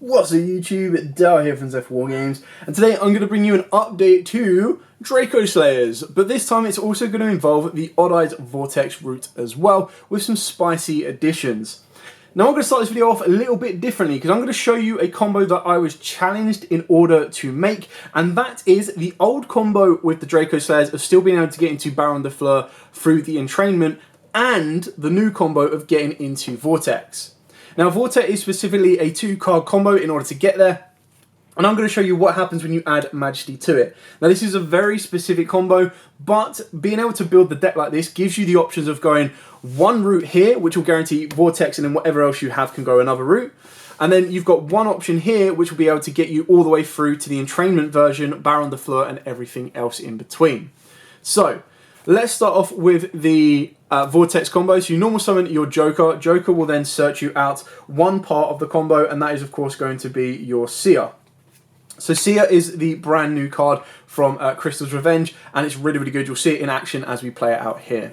What's up YouTube, Dal here from Zeph4 Games, and today I'm going to bring you an update to Dracoslayers, but this time it's also going to involve the Odd Eyes Vortex route as well, with some spicy additions. Now I'm going to start this video off a little bit differently, because I'm going to show you a combo that I was challenged in order to make, and that is the old combo with the Dracoslayers of still being able to get into Baron de Fleur through the entrainment, and the new combo of getting into Vortex. Now, Vortex is specifically a 2-card combo in order to get there, and I'm going to show you what happens when you add Majesty to it. Now, this is a very specific combo, but being able to build the deck like this gives you the options of going one route here, which will guarantee Vortex, and then whatever else you have can go another route. And then you've got one option here, which will be able to get you all the way through to the entrainment version, Baron de Fleur, and everything else in between. So, let's start off with the Vortex combo. So you normal summon your Joker. Joker will then search you out one part of the combo, and that is of course going to be your Seer. So Seer is the brand new card from Crystal's Revenge, and it's really, really good. You'll see it in action as we play it out here.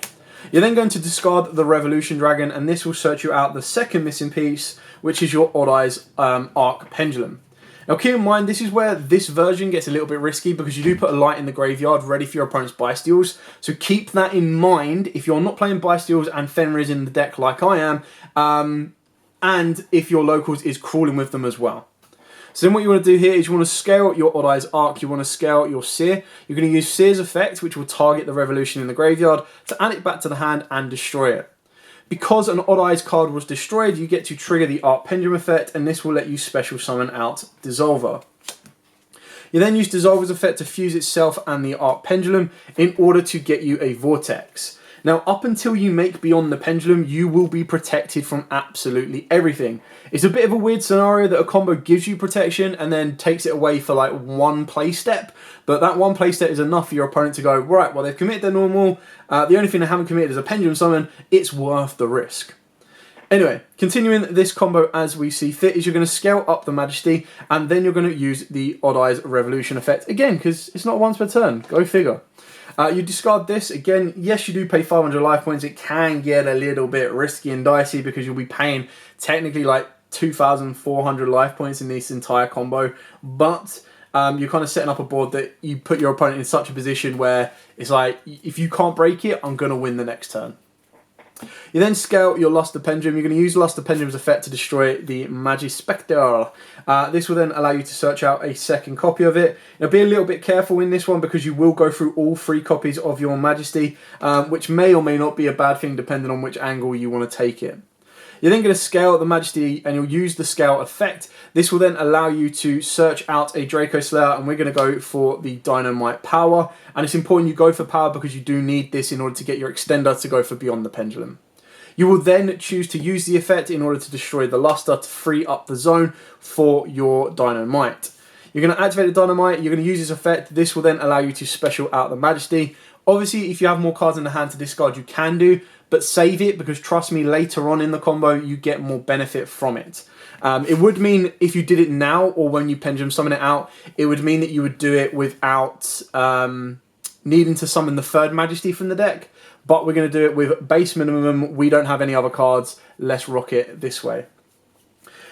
You're then going to discard the Revolution Dragon, and this will search you out the second missing piece, which is your Odd Eyes Arc Pendulum. Now keep in mind, this is where this version gets a little bit risky because you do put a light in the graveyard ready for your opponent's Bystials. So keep that in mind if you're not playing Bystials and Fenris in the deck like I am, and if your locals is crawling with them as well. So then what you want to do here is you want to scale your Odd Eyes Arc, you want to scale your Seer. You're going to use Seer's effect, which will target the Revolution in the graveyard, to add it back to the hand and destroy it. Because an Odd Eyes card was destroyed, you get to trigger the Arc Pendulum effect, and this will let you special summon out Dissolver. You then use Dissolver's effect to fuse itself and the Arc Pendulum in order to get you a Vortex. Now, up until you make Beyond the Pendulum, you will be protected from absolutely everything. It's a bit of a weird scenario that a combo gives you protection and then takes it away for like one play step, but that one play step is enough for your opponent to go, right, well, they've committed their normal, the only thing they haven't committed is a Pendulum Summon, it's worth the risk. Anyway, continuing this combo as we see fit is you're going to scale up the Majesty, and then you're going to use the Odd Eyes Revolution effect, again, because it's not once per turn, go figure. You discard this, again, yes you do pay 500 life points, it can get a little bit risky and dicey because you'll be paying technically like 2,400 life points in this entire combo, but you're kind of setting up a board that you put your opponent in such a position where it's like, if you can't break it, I'm going to win the next turn. You then scale your Luster Pendulum. You're going to use Luster Pendulum's effect to destroy the Magispector. This will then allow you to search out a second copy of it. Now be a little bit careful in this one because you will go through all 3 copies of your Majesty, which may or may not be a bad thing depending on which angle you want to take it. You're then going to scale the Majesty and you'll use the scale effect. This will then allow you to search out a Dracoslayer, and we're going to go for the Dynamite Power. And it's important you go for power because you do need this in order to get your extender to go for Beyond the Pendulum. You will then choose to use the effect in order to destroy the Luster to free up the zone for your Dynamite. You're going to activate the Dynamite, you're going to use this effect. This will then allow you to special out the Majesty. Obviously, if you have more cards in the hand to discard, you can do, but save it because trust me, later on in the combo, you get more benefit from it. It would mean if you did it now or when you Pendulum Summon it out, it would mean that you would do it without needing to summon the 3rd Majesty from the deck, but we're going to do it with base minimum. We don't have any other cards. Let's rock it this way.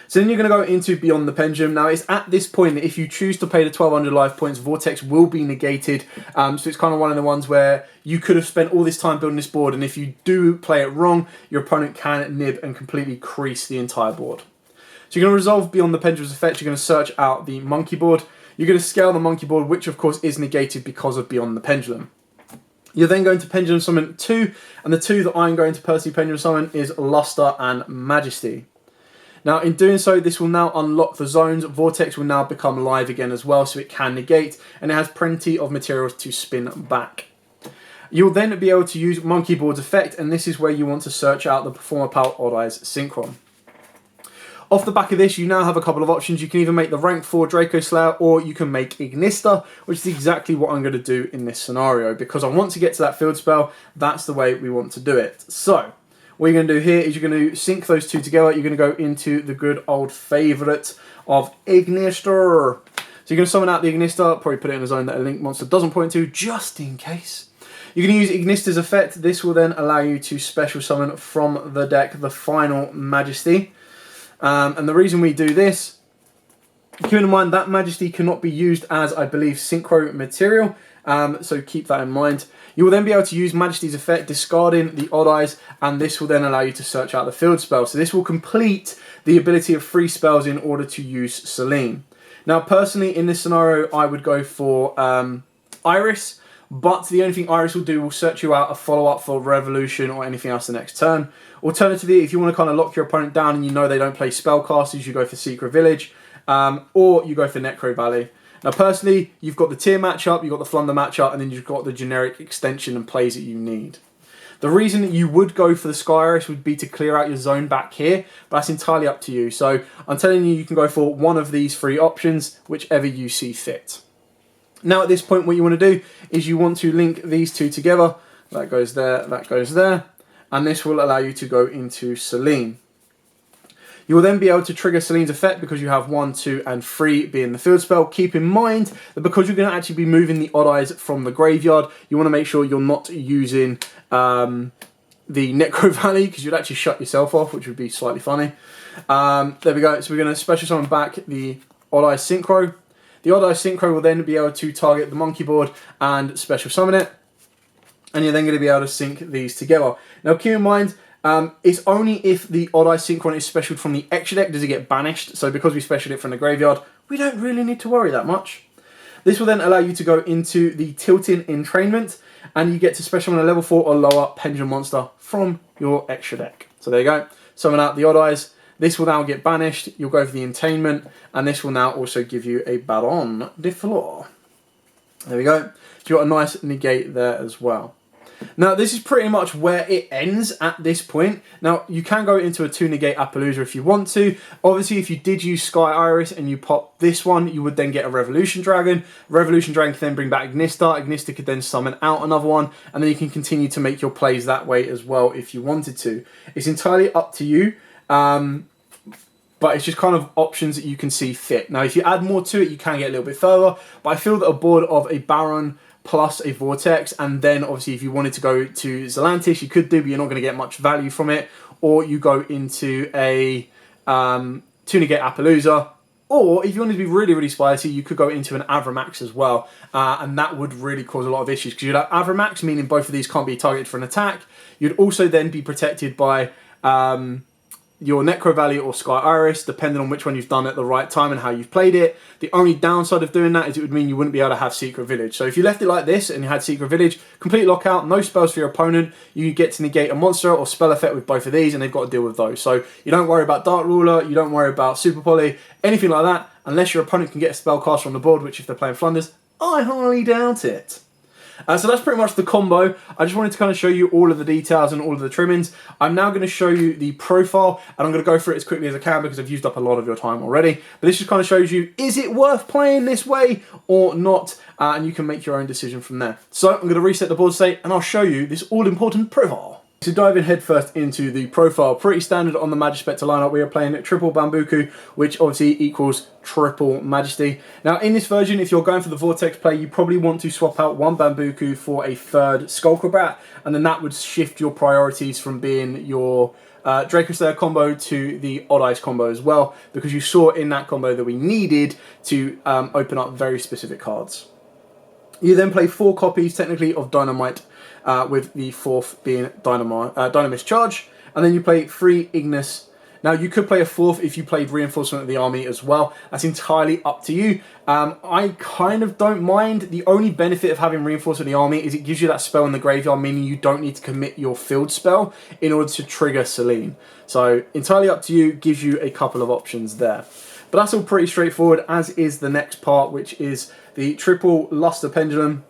So then you're going to go into Beyond the Pendulum. Now, it's at this point that if you choose to pay the 1,200 life points, Vortex will be negated. So it's kind of one of the ones where you could have spent all this time building this board, and if you do play it wrong, your opponent can nib and completely crease the entire board. So you're going to resolve Beyond the Pendulum's effect. You're going to search out the Monkey board. You're going to scale the Monkey board, which of course is negated because of Beyond the Pendulum. You're then going to Pendulum Summon 2, and the 2 that I'm going to personally Pendulum Summon is Luster and Majesty. Now, in doing so, this will now unlock the zones. Vortex will now become live again as well, so it can negate, and it has plenty of materials to spin back. You'll then be able to use Monkey Board's effect, and this is where you want to search out the Performer Power Odd Eyes Synchron. Off the back of this, you now have a couple of options. You can either make the rank 4 Dracoslayer, or you can make Ignista, which is exactly what I'm going to do in this scenario. Because I want to get to that field spell, that's the way we want to do it. So, what you're going to do here is you're going to sync those 2 together. You're going to go into the good old favourite of Ignista. So you're going to summon out the Ignista, probably put it in a zone that a Link monster doesn't point to, just in case. You're going to use Ignista's effect. This will then allow you to special summon from the deck the final Majesty. And the reason we do this Keep in mind that Majesty cannot be used as, I believe, synchro material, so keep that in mind. You will then be able to use Majesty's effect, discarding the Odd Eyes, and this will then allow you to search out the field spell. So this will complete the ability of 3 spells in order to use Selene. Now, personally, in this scenario, I would go for Iris, but the only thing Iris will do will search you out a follow-up for Revolution or anything else the next turn. Alternatively, if you want to kind of lock your opponent down and you know they don't play spellcasters, you go for Secret Village, or you go for Necro Valley. Now, personally, you've got the tier matchup, you've got the Flunder matchup, and then you've got the generic extension and plays that you need. The reason that you would go for the Sky Iris would be to clear out your zone back here, but that's entirely up to you. So I'm telling you, you can go for one of these 3 options, whichever you see fit. Now at this point, what you want to do is you want to link these 2 together. That goes there, that goes there, and this will allow you to go into Selene. You will then be able to trigger Selene's effect because you have 1, 2, and 3 being the field spell. Keep in mind that because you're going to actually be moving the Odd Eyes from the graveyard, you want to make sure you're not using the Necro Valley because you'd actually shut yourself off, which would be slightly funny. There we go. So we're going to special summon back the Odd Eyes Synchro. The Odd Eyes Synchro will then be able to target the monkey board and special summon it. And you're then going to be able to sync these together. Now keep in mind, it's only if the Odd Eye Synchron is specialed from the extra deck does it get banished. So because we specialed it from the graveyard, we don't really need to worry that much. This will then allow you to go into the Tilting Entrainment, and you get to special summon a level 4 or lower Pendulum monster from your extra deck. So there you go. Summon out the Odd Eyes. This will now get banished. You'll go for the Entertainment, and this will now also give you a Baron de Fleur. There we go. So you've got a nice negate there as well. Now, this is pretty much where it ends at this point. Now, you can go into a 2-negate Appaloosa if you want to. Obviously, if you did use Sky Iris and you pop this one, you would then get a Revolution Dragon. Revolution Dragon can then bring back Ignista. Ignista could then summon out another one, and then you can continue to make your plays that way as well if you wanted to. It's entirely up to you, but it's just kind of options that you can see fit. Now, if you add more to it, you can get a little bit further, but I feel that a board of a Baron plus a Vortex, and then obviously if you wanted to go to Zelantis, you could do, but you're not going to get much value from it. Or you go into a 2-negate Appaloosa, or if you wanted to be really, really spicy, you could go into an Avramax as well, and that would really cause a lot of issues, because you'd have Avramax, meaning both of these can't be targeted for an attack. You'd also then be protected by your Necro Valley or Sky Iris, depending on which one you've done at the right time and how you've played it. The only downside of doing that is it would mean you wouldn't be able to have Secret Village. So if you left it like this and you had Secret Village, complete lockout, no spells for your opponent, you get to negate a monster or spell effect with both of these, and they've got to deal with those. So you don't worry about Dark Ruler, you don't worry about Super Poly, anything like that, unless your opponent can get a spellcaster on the board, which if they're playing Flunders, I highly doubt it. So that's pretty much the combo. I just wanted to kind of show you all of the details and all of the trimmings. I'm now going to show you the profile, and I'm going to go through it as quickly as I can because I've used up a lot of your time already. But this just kind of shows you, is it worth playing this way or not? And you can make your own decision from there. So I'm going to reset the board state, and I'll show you this all-important profile. To dive in headfirst into the profile, pretty standard on the Magispector lineup, we are playing triple Bambuku, which obviously equals triple Majesty. Now in this version, if you're going for the Vortex play, you probably want to swap out one Bambuku for a third Skullcrabrat, and then that would shift your priorities from being your Dracoslayer combo to the Odd Eyes combo as well, because you saw in that combo that we needed to open up very specific cards. You then play 4 copies, technically, of Dynamite, with the 4th being Dynamis Charge, and then you play 3 Ignis. Now, you could play a 4th if you played Reinforcement of the Army as well. That's entirely up to you. I kind of don't mind. The only benefit of having Reinforcement of the Army is it gives you that spell in the graveyard, meaning you don't need to commit your field spell in order to trigger Selene. So, entirely up to you, gives you a couple of options there. But that's all pretty straightforward, as is the next part, which is the triple Luster Pendulum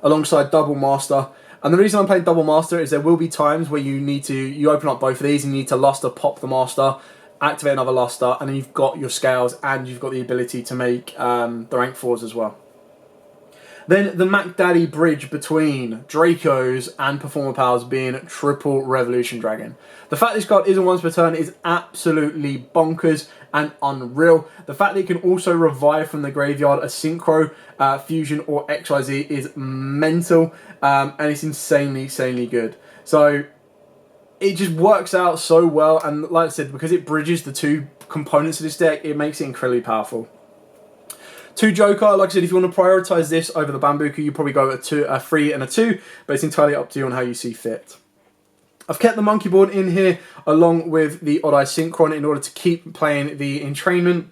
alongside double Master. And the reason I'm playing double Master is there will be times where you open up both of these and you need to Luster, pop the Master, activate another Luster, and then you've got your scales and you've got the ability to make the rank 4s as well. Then the Mac Daddy bridge between Dracos and Performer Powers being triple Revolution Dragon. The fact this card isn't once per turn is absolutely bonkers and unreal. The fact that it can also revive from the graveyard a Synchro, Fusion or XYZ is mental, and it's insanely, insanely good. So it just works out so well, and like I said, because it bridges the two components of this deck, it makes it incredibly powerful. 2 Joker, like I said, if you want to prioritise this over the Bambuka, you probably go a 3 and a 2, but it's entirely up to you on how you see fit. I've kept the Monkey Board in here along with the Odd Eye Synchron in order to keep playing the Entrainment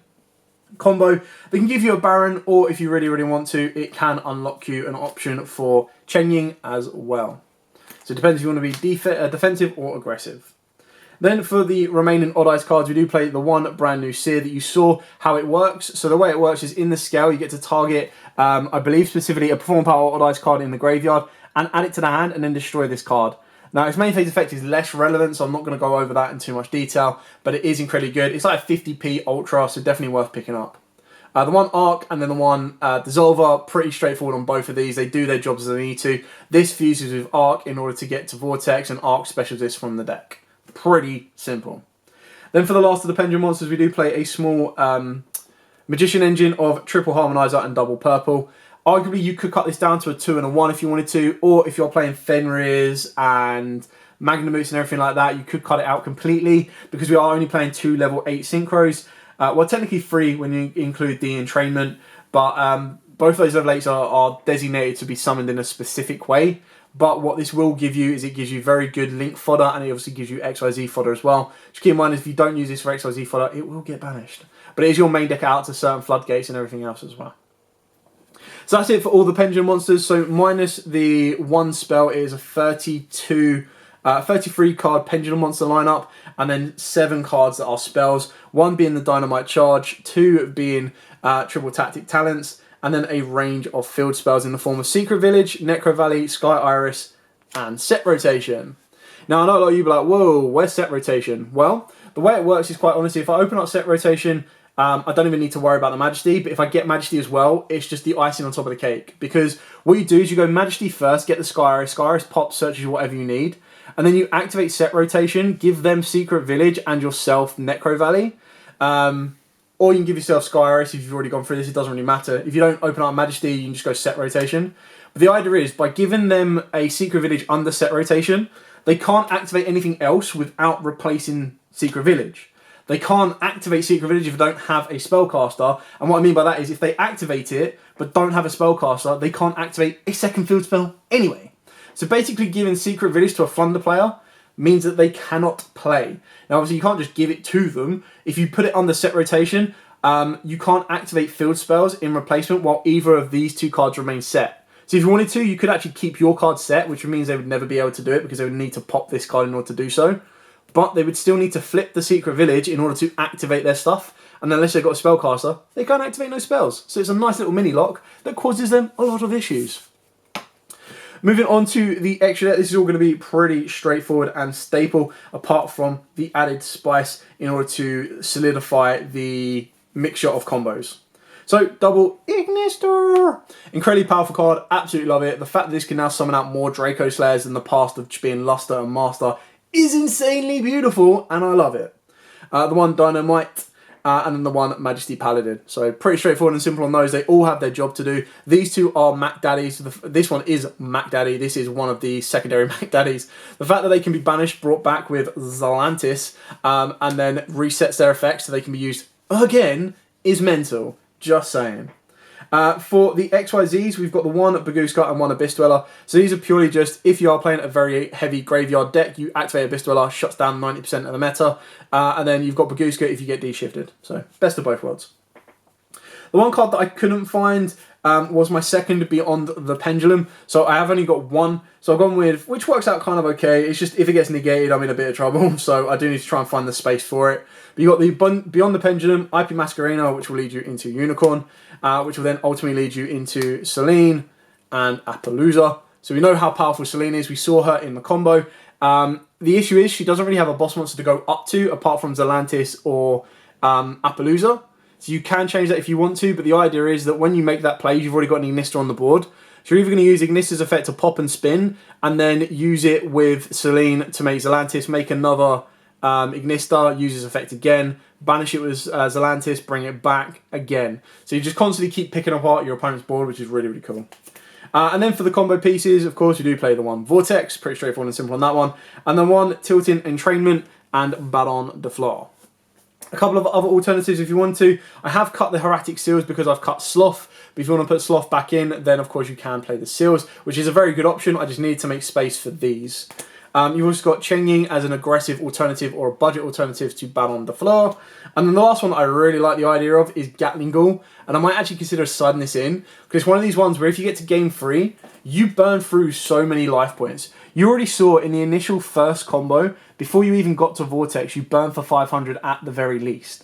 combo. They can give you a Baron, or if you really, really want to, it can unlock you an option for Chen Ying as well. So it depends if you want to be defensive or aggressive. Then for the remaining Odd Eyes cards, we do play the one brand new Seer that you saw how it works. So the way it works is in the scale, you get to target, I believe specifically, a Perform Power Odd Eyes card in the graveyard and add it to the hand and then destroy this card. Now, its main phase effect is less relevant, so I'm not going to go over that in too much detail, but it is incredibly good. It's like a 50p Ultra, so definitely worth picking up. The one Arc and then the one Dissolver, pretty straightforward on both of these. They do their jobs as they need to. This fuses with Arc in order to get to Vortex, and Arc specials this from the deck. Pretty simple. Then for the last of the Pendulum monsters, we do play a small Magician Engine of Triple Harmonizer and Double Purple. Arguably, you could cut this down to a 2 and a 1 if you wanted to, or if you're playing Fenris and Magnamoots and everything like that, you could cut it out completely, because we are only playing 2 level 8 synchros. Well, technically 3 when you include the Entrainment, but both of those level 8s are designated to be summoned in a specific way. But what this will give you is it gives you very good Link fodder, and it obviously gives you XYZ fodder as well. Just keep in mind, if you don't use this for XYZ fodder, it will get banished. But it is your main deck out to certain floodgates and everything else as well. So that's it for all the Pendulum monsters. So minus the one spell, it is a 33 card Pendulum monster lineup, and then 7 cards that are spells. 1 being the Dynamite Charge, 2 being Triple Tactic Talents, and then a range of field spells in the form of Secret Village, Necro Valley, Sky Iris, and Set Rotation. Now, I know a lot of you be like, whoa, where's Set Rotation? Well, the way it works is quite honestly, if I open up Set Rotation, I don't even need to worry about the Majesty, but if I get Majesty as well, it's just the icing on top of the cake. Because what you do is you go Majesty first, get the Sky Iris pops, searches whatever you need, and then you activate Set Rotation, give them Secret Village and yourself Necro Valley. Or you can give yourself Sky Iris if you've already gone through this, it doesn't really matter. If you don't open up Majesty, you can just go Set Rotation. But the idea is, by giving them a Secret Village under Set Rotation, they can't activate anything else without replacing Secret Village. They can't activate Secret Village if they don't have a spellcaster. And what I mean by that is, if they activate it, but don't have a spellcaster, they can't activate a second field spell anyway. So basically giving Secret Village to a Thunder player means that they cannot play. Now obviously you can't just give it to them. If you put it under Set Rotation, you can't activate field spells in replacement while either of these 2 cards remain set. So if you wanted to, you could actually keep your card set, which means they would never be able to do it because they would need to pop this card in order to do so. But they would still need to flip the Secret Village in order to activate their stuff. And unless they've got a spellcaster, they can't activate no spells. So it's a nice little mini lock that causes them a lot of issues. Moving on to the extra deck, this is all going to be pretty straightforward and staple, apart from the added spice in order to solidify the mixture of combos. So, double Ignister! Incredibly powerful card, absolutely love it. The fact that this can now summon out more Dracoslayers than the past of being Luster and Master is insanely beautiful, and I love it. The one Dynamite, and then the one Majesty Paladin. So pretty straightforward and simple on those. They all have their job to do. These 2 are Mac Daddies. This one is Mac Daddy. This is one of the secondary Mac Daddies. The fact that they can be banished, brought back with Zalantis, and then resets their effects so they can be used again is mental. Just saying. For the XYZs, we've got the one Baguska and one Abyss Dweller. So these are purely just, if you are playing a very heavy graveyard deck, you activate Abyss Dweller, shuts down 90% of the meta, and then you've got Baguska if you get D-shifted. So, best of both worlds. The one card that I couldn't find was my second Beyond the Pendulum. So I have only got 1. So I've gone with, which works out kind of okay. It's just, if it gets negated, I'm in a bit of trouble. So I do need to try and find the space for it. But you've got the Beyond the Pendulum, IP Masquerena, which will lead you into Unicorn, which will then ultimately lead you into Selene and Appaloosa. So we know how powerful Selene is. We saw her in the combo. The issue is she doesn't really have a boss monster to go up to, apart from Zalantis or Appaloosa. So you can change that if you want to, but the idea is that when you make that play, you've already got an Ignister on the board. So you're either going to use Ignister's effect to pop and spin, and then use it with Selene to make Zalantis, make another Ignister, use his effect again, banish it with Zalantis, bring it back again. So you just constantly keep picking apart your opponent's board, which is really, really cool. And then for the combo pieces, of course, you do play the one Vortex, pretty straightforward and simple on that one, and then one Tilting Entrainment and Ballon de Fleur. A couple of other alternatives if you want to. I have cut the Hieratic Seals because I've cut Sloth, but if you want to put Sloth back in, then of course you can play the Seals, which is a very good option. I just need to make space for these. You've also got Chen Ying as an aggressive alternative or a budget alternative to Ballon de Fleur. And then the last one that I really like the idea of is Gatling Ghoul. And I might actually consider siding this in, because it's one of these ones where if you get to game 3, you burn through so many life points. You already saw in the initial first combo, before you even got to Vortex, you burn for 500 at the very least.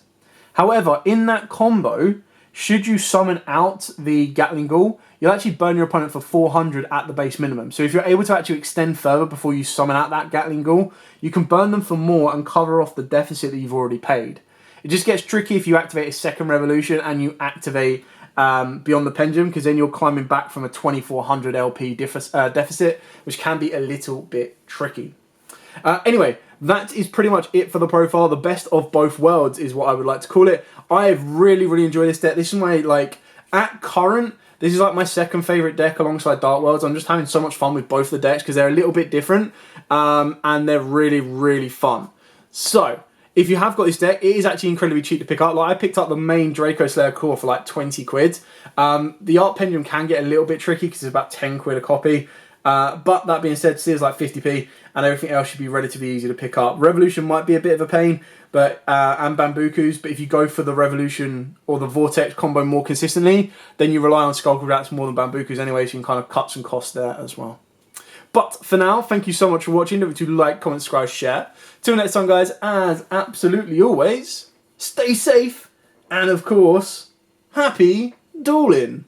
However, in that combo, should you summon out the Gatling Ghoul, you'll actually burn your opponent for 400 at the base minimum. So if you're able to actually extend further before you summon out that Gatling Ghoul, you can burn them for more and cover off the deficit that you've already paid. It just gets tricky if you activate a second revolution and you activate Beyond the Pendulum, because then you're climbing back from a 2400 LP deficit, which can be a little bit tricky. Anyway, that is pretty much it for the profile. The best of both worlds is what I would like to call it. I've really enjoyed this deck. This is my, like, at current, this is like my second favourite deck alongside Dark Worlds. I'm just having so much fun with both the decks because they're a little bit different and they're really fun. So, if you have got this deck, it is actually incredibly cheap to pick up. Like, I picked up the main Dracoslayer core for like 20 quid. The Art Pendulum can get a little bit tricky because it's about 10 quid a copy. But that being said, Sears like 50p, and everything else should be relatively easy to pick up. Revolution might be a bit of a pain, but and Bambukus, but if you go for the Revolution or the Vortex combo more consistently, then you rely on Skullcrab Rats more than Bambukus anyway, so you can kind of cut some costs there as well. But for now, thank you so much for watching. Don't forget to like, comment, subscribe, share. Till next time, guys, as absolutely always, stay safe, and of course, happy dueling.